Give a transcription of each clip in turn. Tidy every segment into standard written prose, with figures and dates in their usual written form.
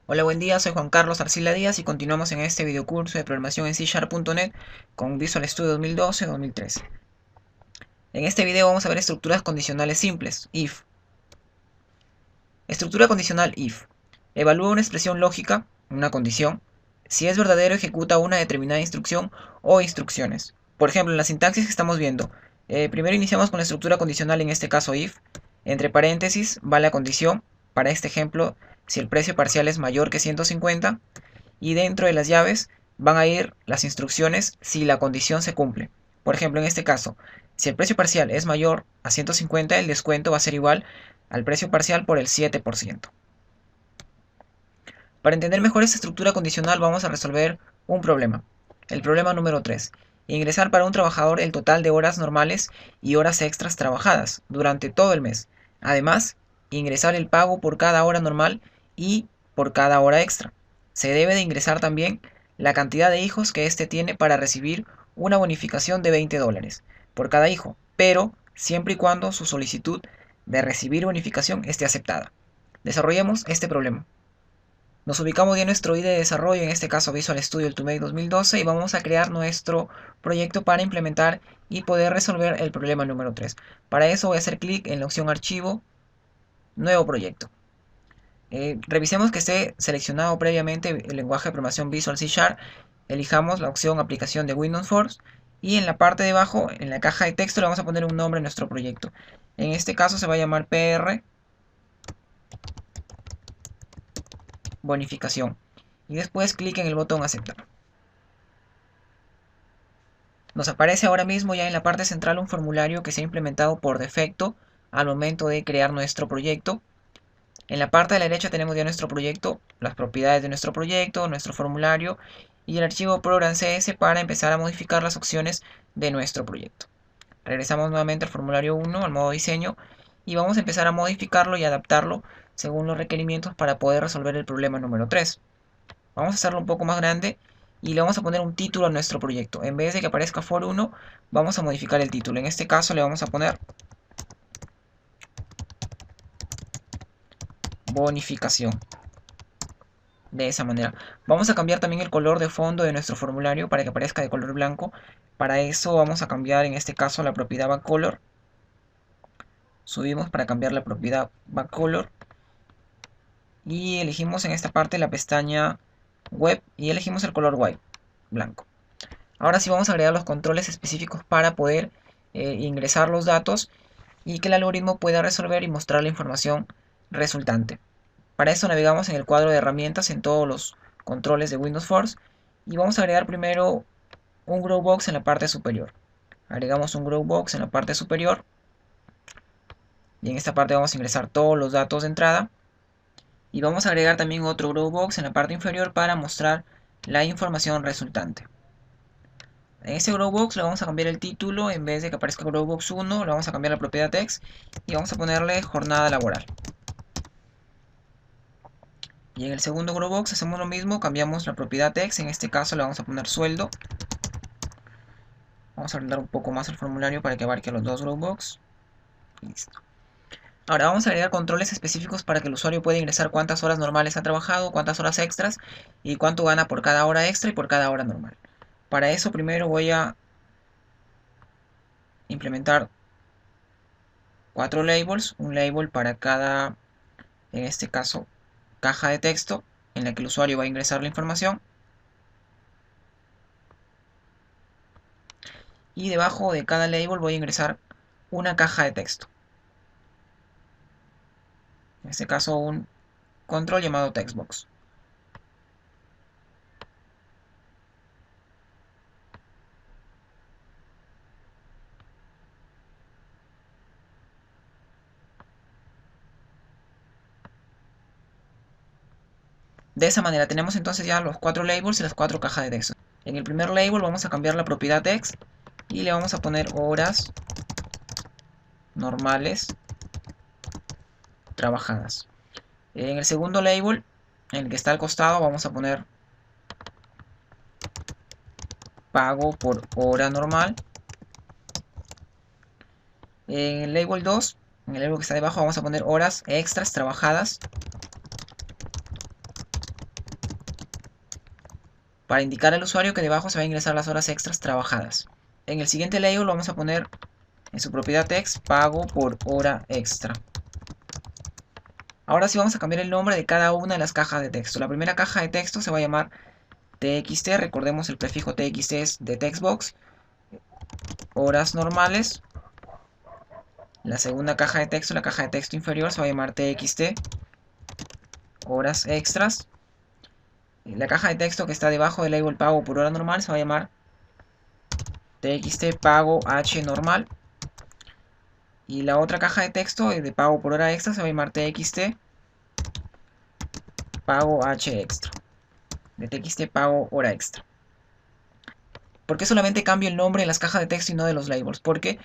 Hola, buen día, soy Juan Carlos Arcila Díaz y continuamos en este videocurso de programación en C#.net con Visual Studio 2012-2013. En este video vamos a ver estructuras condicionales simples, if. Estructura condicional if. Evalúa una expresión lógica, una condición, si es verdadero ejecuta una determinada instrucción o instrucciones. Por ejemplo, en la sintaxis que estamos viendo, primero iniciamos con la estructura condicional, en este caso if, entre paréntesis va la condición, para este ejemplo, si el precio parcial es mayor que 150, y dentro de las llaves van a ir las instrucciones si la condición se cumple. Por ejemplo, en este caso, si el precio parcial es mayor a 150, el descuento va a ser igual al precio parcial por el 7%. Para entender mejor esta estructura condicional vamos a resolver un problema. El problema número 3. Ingresar para un trabajador el total de horas normales y horas extras trabajadas durante todo el mes. Además, ingresar el pago por cada hora normal y por cada hora extra. Se debe de ingresar también la cantidad de hijos que éste tiene para recibir una bonificación de $20 por cada hijo, pero siempre y cuando su solicitud de recibir bonificación esté aceptada. Desarrollemos este problema. Nos ubicamos ya en nuestro IDE de desarrollo, en este caso Visual Studio Ultimate 2012, y vamos a crear nuestro proyecto para implementar y poder resolver el problema número 3. Para eso voy a hacer clic en la opción Archivo, Nuevo Proyecto. Revisemos que esté seleccionado previamente el lenguaje de programación Visual C Sharp. Elijamos la opción Aplicación de Windows Force y en la parte de abajo, en la caja de texto, le vamos a poner un nombre a nuestro proyecto. En este caso se va a llamar PR Bonificación. Y después clic en el botón Aceptar. Nos aparece ahora mismo ya en la parte central un formulario que se ha implementado por defecto al momento de crear nuestro proyecto. En la parte de la derecha tenemos ya nuestro proyecto, las propiedades de nuestro proyecto, nuestro formulario y el archivo program.cs para empezar a modificar las opciones de nuestro proyecto. Regresamos nuevamente al formulario 1, al modo diseño, y vamos a empezar a modificarlo y adaptarlo según los requerimientos para poder resolver el problema número 3. Vamos a hacerlo un poco más grande y le vamos a poner un título a nuestro proyecto. En vez de que aparezca for 1, vamos a modificar el título. En este caso le vamos a poner bonificación. De esa manera. Vamos a cambiar también el color de fondo de nuestro formulario para que aparezca de color blanco. Para eso vamos a cambiar en este caso la propiedad backcolor. Subimos para cambiar la propiedad backcolor. Y elegimos en esta parte la pestaña web y elegimos el color white, blanco. Ahora sí vamos a agregar los controles específicos para poder ingresar los datos y que el algoritmo pueda resolver y mostrar la información resultante. Para eso navegamos en el cuadro de herramientas en todos los controles de Windows Force y vamos a agregar primero un Grow Box en la parte superior. Agregamos un Grow Box en la parte superior y en esta parte vamos a ingresar todos los datos de entrada y vamos a agregar también otro Grow Box en la parte inferior para mostrar la información resultante. En este Growbox le vamos a cambiar el título, en vez de que aparezca Growbox 1, le vamos a cambiar la propiedad text y vamos a ponerle jornada laboral. Y en el segundo Growbox hacemos lo mismo, cambiamos la propiedad text, en este caso le vamos a poner sueldo. Vamos a agrandar un poco más el formulario para que abarque los dos Growbox. Listo. Ahora vamos a agregar controles específicos para que el usuario pueda ingresar cuántas horas normales ha trabajado, cuántas horas extras y cuánto gana por cada hora extra y por cada hora normal. Para eso primero voy a implementar 4 labels, un label para cada, en este caso, caja de texto en la que el usuario va a ingresar la información. Y debajo de cada label voy a ingresar una caja de texto. En este caso un control llamado textbox. De esa manera tenemos entonces ya los 4 labels y las 4 cajas de texto. En el primer label vamos a cambiar la propiedad text y le vamos a poner horas normales trabajadas. En el segundo label, en el que está al costado, vamos a poner pago por hora normal. En el label 2, en el label que está debajo, vamos a poner horas extras trabajadas. para indicar al usuario que debajo se va a ingresar las horas extras trabajadas. En el siguiente label vamos a poner en su propiedad text pago por hora extra. Ahora sí vamos a cambiar el nombre de cada una de las cajas de texto. La primera caja de texto se va a llamar txt, recordemos el prefijo txt es de textbox, horas normales. La segunda caja de texto, la caja de texto inferior, se va a llamar txt, horas extras. La caja de texto que está debajo del label pago por hora normal se va a llamar txt pago h normal. Y la otra caja de texto de pago por hora extra se va a llamar txt pago h extra. De txt pago hora extra. ¿Por qué solamente cambio el nombre de las cajas de texto y no de los labels? Porque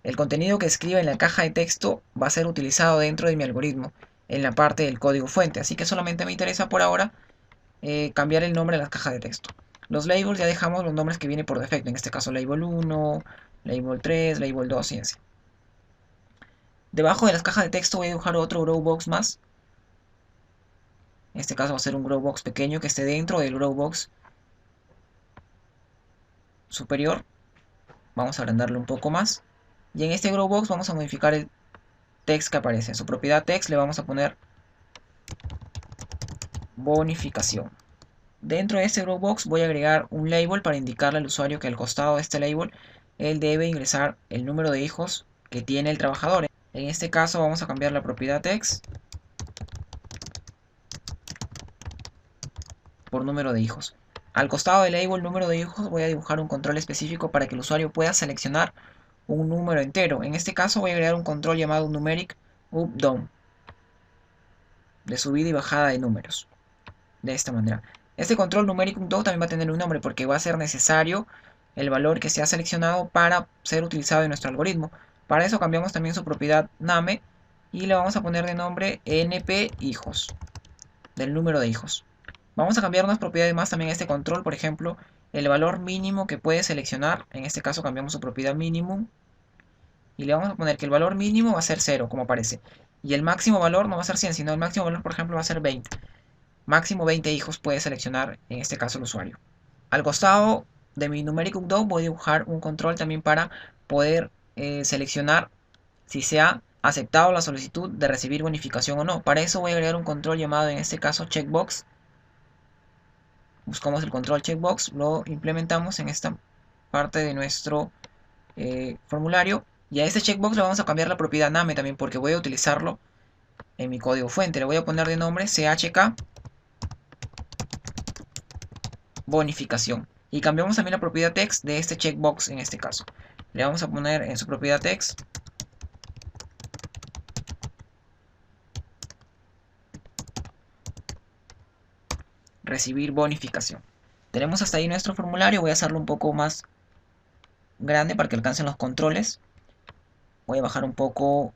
el contenido que escriba en la caja de texto va a ser utilizado dentro de mi algoritmo, en la parte del código fuente. Así que solamente me interesa por ahora cambiar el nombre de las cajas de texto. Los labels ya dejamos los nombres que vienen por defecto. En este caso label 1, label 3, label 2 y así. Debajo de las cajas de texto voy a dibujar otro growbox más. En este caso va a ser un growbox pequeño que esté dentro del growbox superior. Vamos a agrandarlo un poco más. Y en este growbox vamos a modificar el text que aparece. En su propiedad text le vamos a poner bonificación. Dentro de este growbox voy a agregar un label para indicarle al usuario que al costado de este label él debe ingresar el número de hijos que tiene el trabajador. En este caso vamos a cambiar la propiedad text por número de hijos. Al costado del label número de hijos voy a dibujar un control específico para que el usuario pueda seleccionar un número entero. En este caso voy a agregar un control llamado numeric up down, de subida y bajada de números. De esta manera. Este control numeric up down también va a tener un nombre porque va a ser necesario el valor que se ha seleccionado para ser utilizado en nuestro algoritmo. Para eso cambiamos también su propiedad name y le vamos a poner de nombre np hijos, del número de hijos. Vamos a cambiar unas propiedades más también a este control, por ejemplo, el valor mínimo que puede seleccionar. En este caso cambiamos su propiedad minimum y le vamos a poner que el valor mínimo va a ser 0, como aparece. Y el máximo valor no va a ser 100, sino el máximo valor, por ejemplo, va a ser 20. Máximo 20 hijos puede seleccionar, en este caso, el usuario. Al costado de mi numeric update voy a dibujar un control también para poder seleccionar si se ha aceptado la solicitud de recibir bonificación o no. Para eso voy a agregar un control llamado, en este caso, checkbox. Buscamos el control checkbox, lo implementamos en esta parte de nuestro formulario. Y a este checkbox le vamos a cambiar la propiedad name también porque voy a utilizarlo en mi código fuente. Le voy a poner de nombre chk bonificación. Y cambiamos también la propiedad text de este checkbox en este caso. Le vamos a poner en su propiedad text recibir bonificación. Tenemos hasta ahí nuestro formulario. Voy a hacerlo un poco más grande para que alcancen los controles. Voy a bajar un poco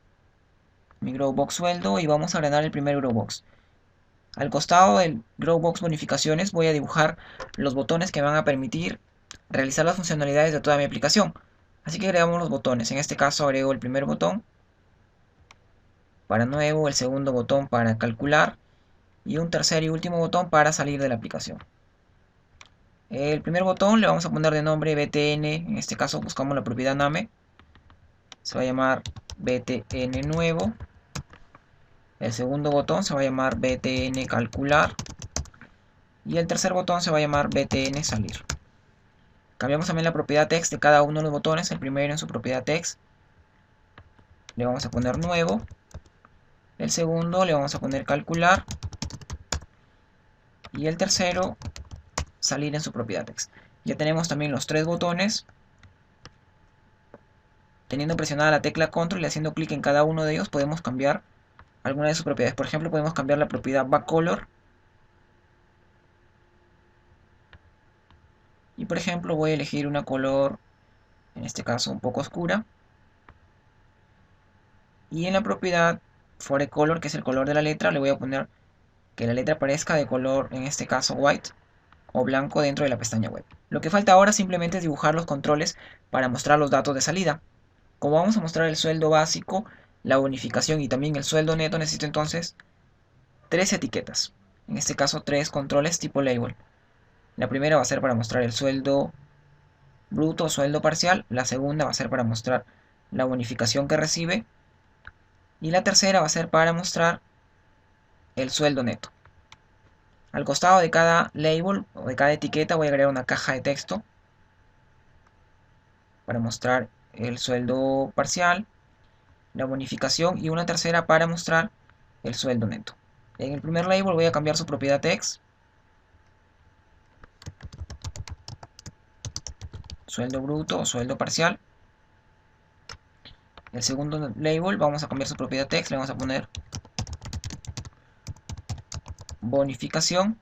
mi growbox sueldo y vamos a agregar el primer growbox. Al costado del growbox bonificaciones voy a dibujar los botones que me van a permitir realizar las funcionalidades de toda mi aplicación. Así que agregamos los botones. En este caso agrego el primer botón para nuevo, el segundo botón para calcular y un tercer y último botón para salir de la aplicación. El primer botón le vamos a poner de nombre btn, en este caso buscamos la propiedad name, se va a llamar btn nuevo. El segundo botón se va a llamar btn calcular y el tercer botón se va a llamar btn salir. Cambiamos también la propiedad text de cada uno de los botones. El primero en su propiedad text le vamos a poner nuevo, el segundo le vamos a poner calcular y el tercero salir en su propiedad text. Ya tenemos también los tres botones. Teniendo presionada la tecla control y haciendo clic en cada uno de ellos podemos cambiar alguna de sus propiedades. Por ejemplo, podemos cambiar la propiedad backcolor. Y por ejemplo voy a elegir una color, en este caso un poco oscura. Y en la propiedad forecolor, que es el color de la letra, le voy a poner que la letra aparezca de color, en este caso white o blanco dentro de la pestaña web. Lo que falta ahora simplemente es dibujar los controles para mostrar los datos de salida. Como vamos a mostrar el sueldo básico, la bonificación y también el sueldo neto, necesito entonces tres etiquetas. En este caso tres controles tipo label. La primera va a ser para mostrar el sueldo bruto o sueldo parcial, la segunda va a ser para mostrar la bonificación que recibe y la tercera va a ser para mostrar el sueldo neto. Al costado de cada label o de cada etiqueta voy a agregar una caja de texto para mostrar el sueldo parcial, la bonificación y una tercera para mostrar el sueldo neto. En el primer label voy a cambiar su propiedad text, sueldo bruto o sueldo parcial. El segundo label vamos a cambiar su propiedad text, le vamos a poner bonificación.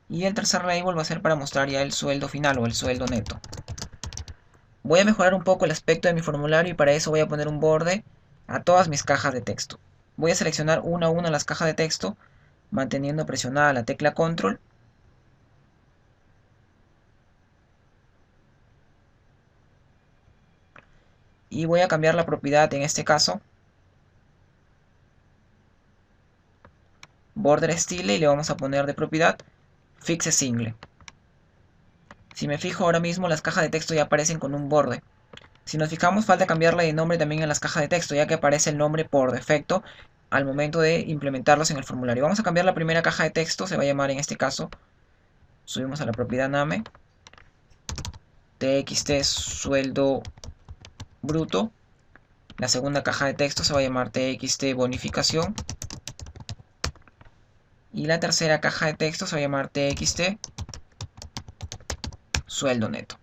Y el tercer label va a ser para mostrar ya el sueldo final o el sueldo neto. Voy a mejorar un poco el aspecto de mi formulario y para eso voy a poner un borde a todas mis cajas de texto. Voy a seleccionar una a una las cajas de texto, manteniendo presionada la tecla Control. Y voy a cambiar la propiedad, en este caso, Border Style, y le vamos a poner de propiedad Fixe Single. Si me fijo ahora mismo, las cajas de texto ya aparecen con un borde. Si nos fijamos, falta cambiarle de nombre también en las cajas de texto, ya que aparece el nombre por defecto al momento de implementarlos en el formulario. Vamos a cambiar la primera caja de texto, se va a llamar en este caso, subimos a la propiedad name, txt sueldo bruto. La segunda caja de texto se va a llamar txt bonificación. Y la tercera caja de texto se va a llamar txt sueldo neto.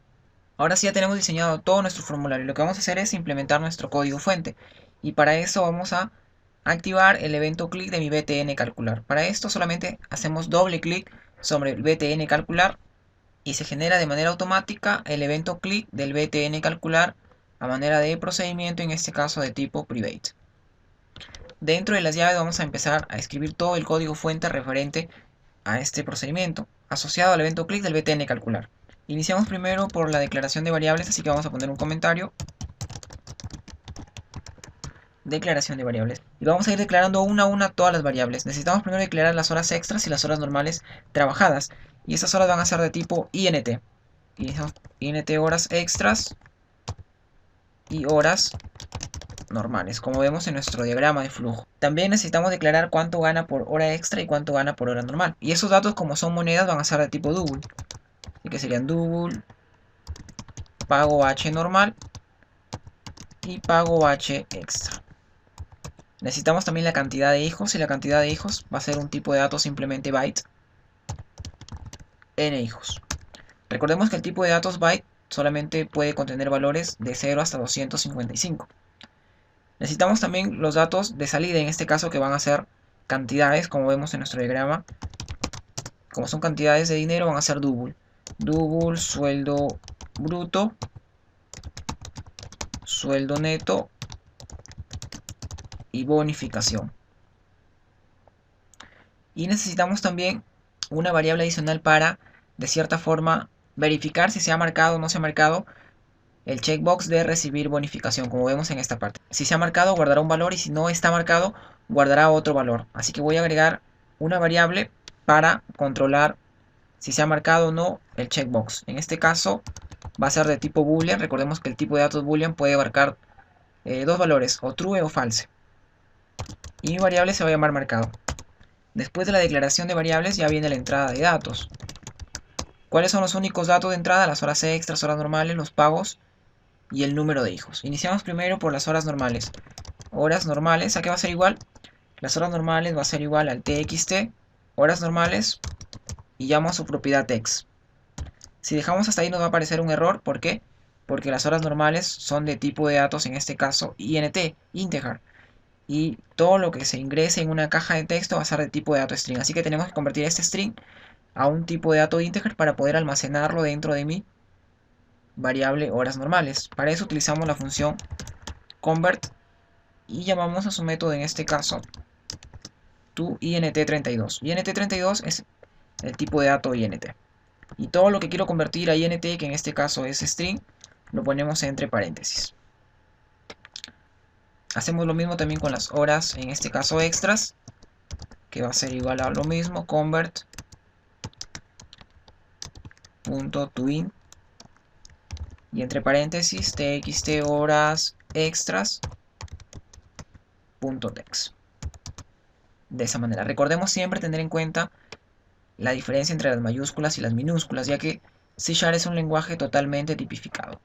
Ahora sí ya tenemos diseñado todo nuestro formulario. Lo que vamos a hacer es implementar nuestro código fuente. Y para eso vamos a activar el evento clic de mi btn calcular. Para esto solamente hacemos doble clic sobre el btn calcular y se genera de manera automática el evento clic del btn calcular a manera de procedimiento, en este caso de tipo private. Dentro de las llaves vamos a empezar a escribir todo el código fuente referente a este procedimiento asociado al evento clic del btn calcular. Iniciamos primero por la declaración de variables, así que vamos a poner un comentario. Declaración de variables. Y vamos a ir declarando una a una todas las variables. Necesitamos primero declarar las horas extras y las horas normales trabajadas. Y estas horas van a ser de tipo int. Iniciamos int horas extras y horas normales, como vemos en nuestro diagrama de flujo. También necesitamos declarar cuánto gana por hora extra y cuánto gana por hora normal. Y esos datos, como son monedas, van a ser de tipo double. Así que serían double, pago H normal y pago H extra. Necesitamos también la cantidad de hijos, y la cantidad de hijos va a ser un tipo de datos simplemente byte, n hijos. Recordemos que el tipo de datos byte solamente puede contener valores de 0 hasta 255. Necesitamos también los datos de salida, en este caso, que van a ser cantidades, como vemos en nuestro diagrama. Como son cantidades de dinero, van a ser double. Double, sueldo bruto, sueldo neto y bonificación. Y necesitamos también una variable adicional para, de cierta forma, verificar si se ha marcado o no se ha marcado el checkbox de recibir bonificación, como vemos en esta parte. Si se ha marcado, guardará un valor, y si no está marcado, guardará otro valor. Así que voy a agregar una variable para controlar si se ha marcado o no el checkbox. En este caso va a ser de tipo boolean. Recordemos que el tipo de datos boolean puede abarcar dos valores, o true o false. Y mi variable se va a llamar marcado. Después de la declaración de variables ya viene la entrada de datos. ¿Cuáles son los únicos datos de entrada? Las horas extras, horas normales, los pagos y el número de hijos. Iniciamos primero por las horas normales. Horas normales, ¿a qué va a ser igual? Las horas normales va a ser igual al txt, horas normales, y llamo a su propiedad text. Si dejamos hasta ahí nos va a aparecer un error. ¿Por qué? Porque las horas normales son de tipo de datos, en este caso int, integer. Y todo lo que se ingrese en una caja de texto va a ser de tipo de dato string. Así que tenemos que convertir este string a un tipo de dato integer para poder almacenarlo dentro de mi variable horas normales. Para eso utilizamos la función convert y llamamos a su método, en este caso, toInt32. INT32 es el tipo de dato int. Y todo lo que quiero convertir a int, que en este caso es string, lo ponemos entre paréntesis. Hacemos lo mismo también con las horas, en este caso extras, que va a ser igual a lo mismo, convert .toIn y entre paréntesis txt horas extras .text. De esa manera, recordemos siempre tener en cuenta la diferencia entre las mayúsculas y las minúsculas, ya que C# es un lenguaje totalmente tipificado.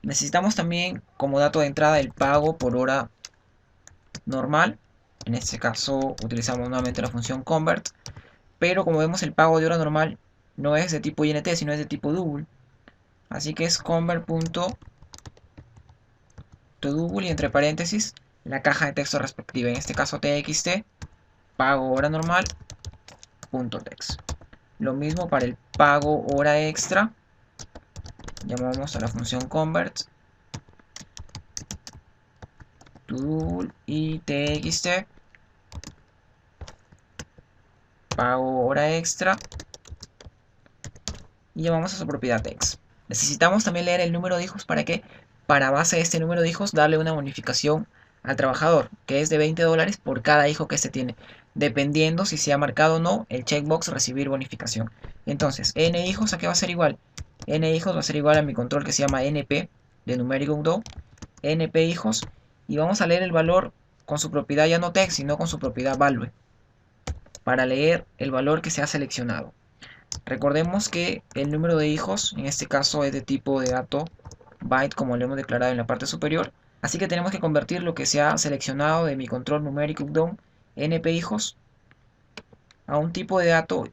Necesitamos también como dato de entrada el pago por hora normal. En este caso utilizamos nuevamente la función convert, pero como vemos el pago de hora normal no es de tipo int, sino es de tipo double. Así que es convert.toDouble y entre paréntesis la caja de texto respectiva, en este caso txt pago hora normal .text. Lo mismo para el pago hora extra, llamamos a la función convert toDouble y txt pago hora extra y llamamos a su propiedad text. Necesitamos también leer el número de hijos para que, para base de este número de hijos, darle una bonificación al trabajador, que es de $20 por cada hijo que se tiene, dependiendo si se ha marcado o no el checkbox recibir bonificación. Entonces, n hijos, ¿a qué va a ser igual? N hijos va a ser igual a mi control que se llama np, de numeric do, np hijos, y vamos a leer el valor con su propiedad ya no text, sino con su propiedad value, para leer el valor que se ha seleccionado. Recordemos que el número de hijos, en este caso es de tipo de dato byte, como lo hemos declarado en la parte superior. Así que tenemos que convertir lo que se ha seleccionado de mi control numeric down np hijos a un tipo de dato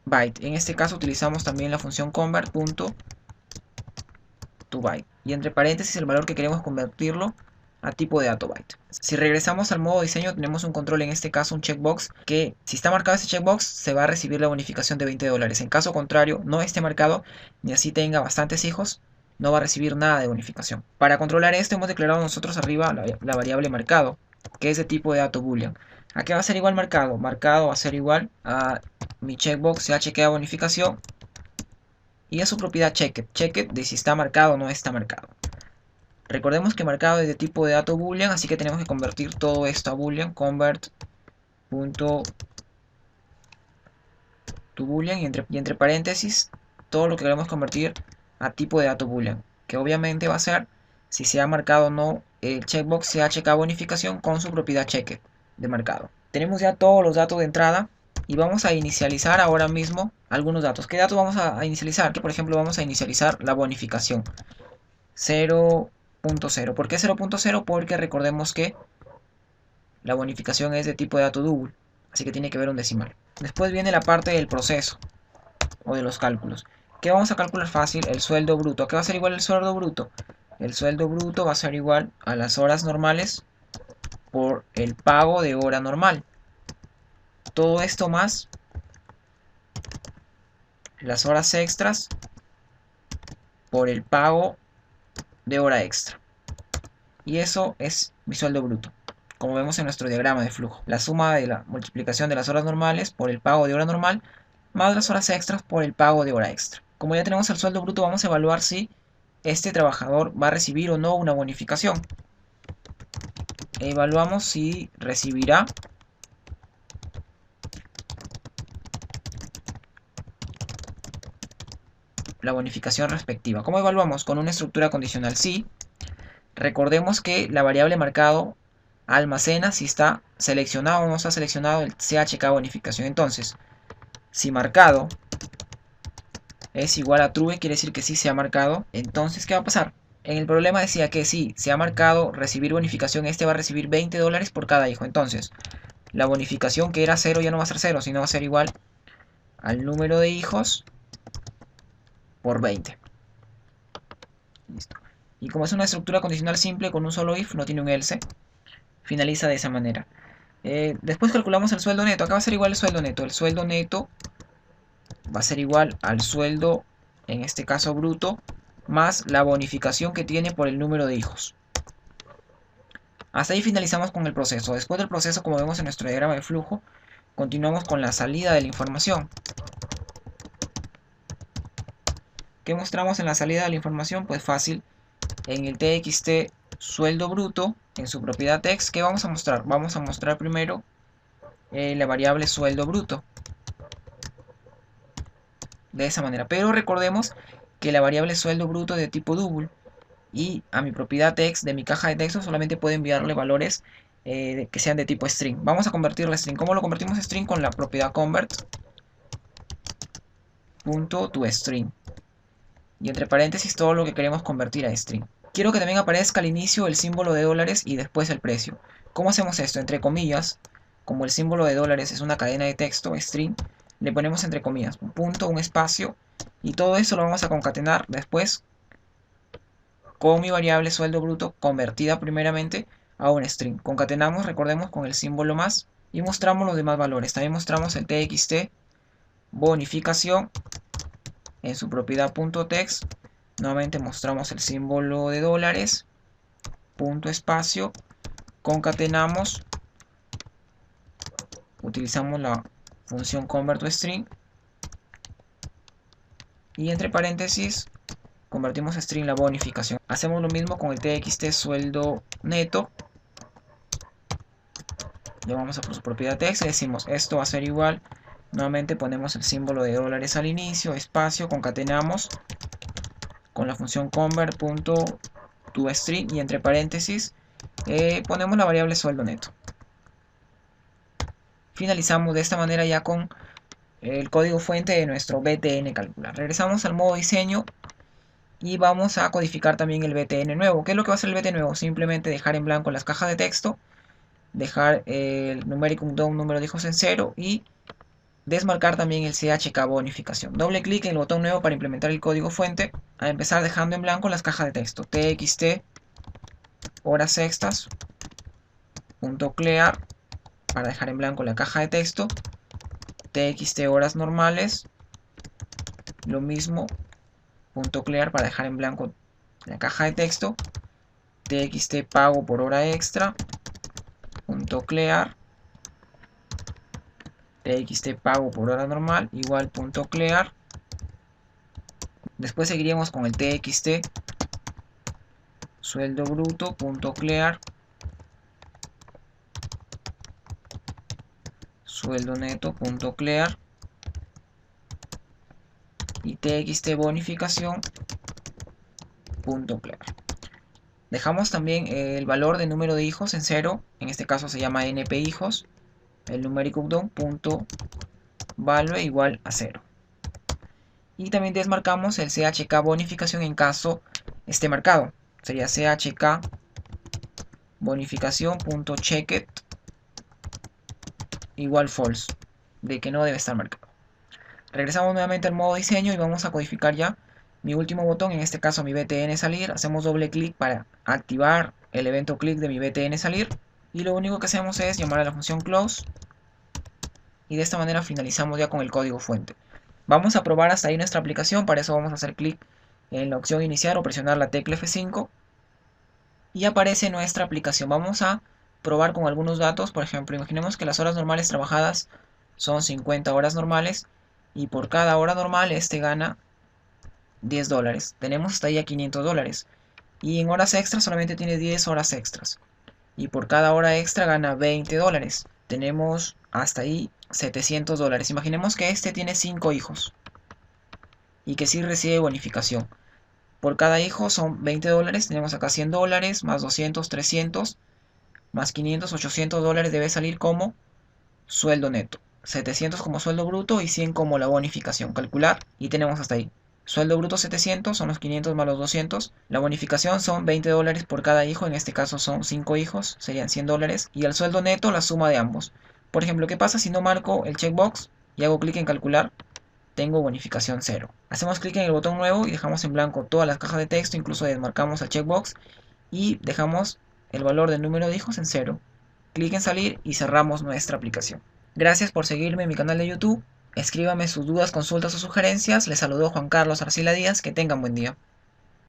byte. En este caso utilizamos también la función convert.toByte. Y entre paréntesis el valor que queremos convertirlo a tipo de dato byte. Si regresamos al modo diseño, tenemos un control, en este caso un checkbox, que si está marcado ese checkbox se va a recibir la bonificación de $20. En caso contrario, no esté marcado ni así tenga bastantes hijos, no va a recibir nada de bonificación. Para controlar esto hemos declarado nosotros arriba la variable marcado, que es de tipo de dato boolean. ¿A qué va a ser igual marcado? Marcado va a ser igual a mi checkbox se ha chequeado bonificación y a su propiedad checked, checked de si está marcado o no está marcado. Recordemos que marcado es de tipo de dato boolean, así que tenemos que convertir todo esto a boolean, convert.toBoolean y entre paréntesis todo lo que queremos convertir a tipo de dato boolean, que obviamente va a ser si se ha marcado o no el checkbox se ha checado bonificación con su propiedad checked de marcado. Tenemos ya todos los datos de entrada y vamos a inicializar ahora mismo algunos datos. ¿Qué datos vamos a inicializar? Que por ejemplo vamos a inicializar la bonificación 0.0. ¿Por qué 0.0? Porque recordemos que la bonificación es de tipo de dato double, así que tiene que ver un decimal. Después viene la parte del proceso o de los cálculos. ¿Qué vamos a calcular fácil? El sueldo bruto. ¿A qué va a ser igual el sueldo bruto? El sueldo bruto va a ser igual a las horas normales por el pago de hora normal. Todo esto más las horas extras por el pago de hora extra. Y eso es mi sueldo bruto, como vemos en nuestro diagrama de flujo. La suma de la multiplicación de las horas normales por el pago de hora normal más las horas extras por el pago de hora extra. Como ya tenemos el sueldo bruto, vamos a evaluar si este trabajador va a recibir o no una bonificación. Evaluamos si recibirá la bonificación respectiva. ¿Cómo evaluamos? Con una estructura condicional sí. Recordemos que la variable marcado almacena si está seleccionado o no está seleccionado el CHK bonificación. Entonces, si marcado es igual a true, quiere decir que sí se ha marcado. Entonces, ¿qué va a pasar? En el problema decía que si se ha marcado recibir bonificación, este va a recibir $20 por cada hijo. Entonces, la bonificación que era 0 ya no va a ser 0, sino va a ser igual al número de hijos por 20. Listo. Y como es una estructura condicional simple con un solo if, no tiene un else, finaliza de esa manera. Después calculamos el sueldo neto. Acá va a ser igual el sueldo neto. El sueldo neto va a ser igual al sueldo, en este caso bruto, más la bonificación que tiene por el número de hijos. Hasta ahí finalizamos con el proceso. Después del proceso, como vemos en nuestro diagrama de flujo, continuamos con la salida de la información. ¿Qué mostramos en la salida de la información? Pues fácil. En el txt sueldo bruto, en su propiedad text, ¿qué vamos a mostrar? Vamos a mostrar primero la variable sueldo bruto. de esa manera. Pero recordemos que la variable sueldo bruto es de tipo double y a mi propiedad text de mi caja de texto solamente puedo enviarle valores que sean de tipo string. Vamos a convertirla a string. ¿Cómo lo convertimos a string? Con la propiedad convert.toString y entre paréntesis todo lo que queremos convertir a string. Quiero que también aparezca al inicio el símbolo de dólares y después el precio. ¿Cómo hacemos esto? Entre comillas, como el símbolo de dólares es una cadena de texto, string, le ponemos entre comillas un punto, un espacio, y todo eso lo vamos a concatenar después con mi variable sueldo bruto convertida primeramente a un string. Concatenamos, recordemos, con el símbolo más y mostramos los demás valores. También mostramos el txt bonificación en su propiedad .text. Nuevamente mostramos el símbolo de dólares, punto espacio, concatenamos, utilizamos la función convert_to_string y entre paréntesis convertimos a string la bonificación. Hacemos lo mismo con el txt sueldo neto. Llamamos a su propiedad text y decimos esto va a ser igual. Nuevamente ponemos el símbolo de dólares al inicio, espacio, concatenamos con la función convert.toString y entre paréntesis ponemos la variable sueldo neto. Finalizamos de esta manera ya con el código fuente de nuestro BTN calcular. Regresamos al modo diseño y vamos a codificar también el BTN nuevo. ¿Qué es lo que va a hacer el BTN nuevo? Simplemente dejar en blanco las cajas de texto, dejar el numericum down número de hijos en 0 y desmarcar también el CHK bonificación. Doble clic en el botón nuevo para implementar el código fuente. A empezar dejando en blanco las cajas de texto. TXT horas extras .clear para dejar en blanco la caja de texto. TXT horas normales. Lo mismo. .clear para dejar en blanco la caja de texto. TXT pago por hora extra. .clear. TXT pago por hora normal igual .clear. Después seguiríamos con el TXT sueldo bruto .clear, sueldo neto .clear y TXT bonificación .clear. Dejamos también el valor de número de hijos en 0, en este caso se llama np hijos, el numeric down .value igual a 0. Y también desmarcamos el CHK bonificación en caso esté marcado. Sería CHK bonificación.checked igual false, de que no debe estar marcado. Regresamos nuevamente al modo diseño y vamos a codificar ya mi último botón, en este caso mi BTN salir. Hacemos doble clic para activar el evento click de mi BTN salir y lo único que hacemos es llamar a la función close y de esta manera finalizamos ya con el código fuente. Vamos a probar hasta ahí nuestra aplicación. Para eso vamos a hacer clic en la opción iniciar o presionar la tecla F5 y aparece nuestra aplicación. Vamos a probar con algunos datos. Por ejemplo, imaginemos que las horas normales trabajadas son 50 horas normales y por cada hora normal este gana $10. Tenemos hasta ahí a $500 y en horas extras solamente tiene 10 horas extras y por cada hora extra gana $20. Tenemos hasta ahí $700. Imaginemos que este tiene 5 hijos y que sí recibe bonificación. Por cada hijo son $20. Tenemos acá $100 más 200, 300 más 500, $800 debe salir como sueldo neto. 700 como sueldo bruto y 100 como la bonificación. Calcular y tenemos hasta ahí. Sueldo bruto 700 son los 500 más los 200. La bonificación son $20 por cada hijo. En este caso son 5 hijos. Serían $100. Y el sueldo neto la suma de ambos. Por ejemplo, ¿qué pasa si no marco el checkbox y hago clic en calcular? Tengo bonificación 0. Hacemos clic en el botón nuevo y dejamos en blanco todas las cajas de texto. Incluso desmarcamos el checkbox y dejamos el valor del número de hijos en 0. Clic en salir y cerramos nuestra aplicación. Gracias por seguirme en mi canal de YouTube. Escríbame sus dudas, consultas o sugerencias. Les saludó Juan Carlos Arcila Díaz. Que tengan buen día.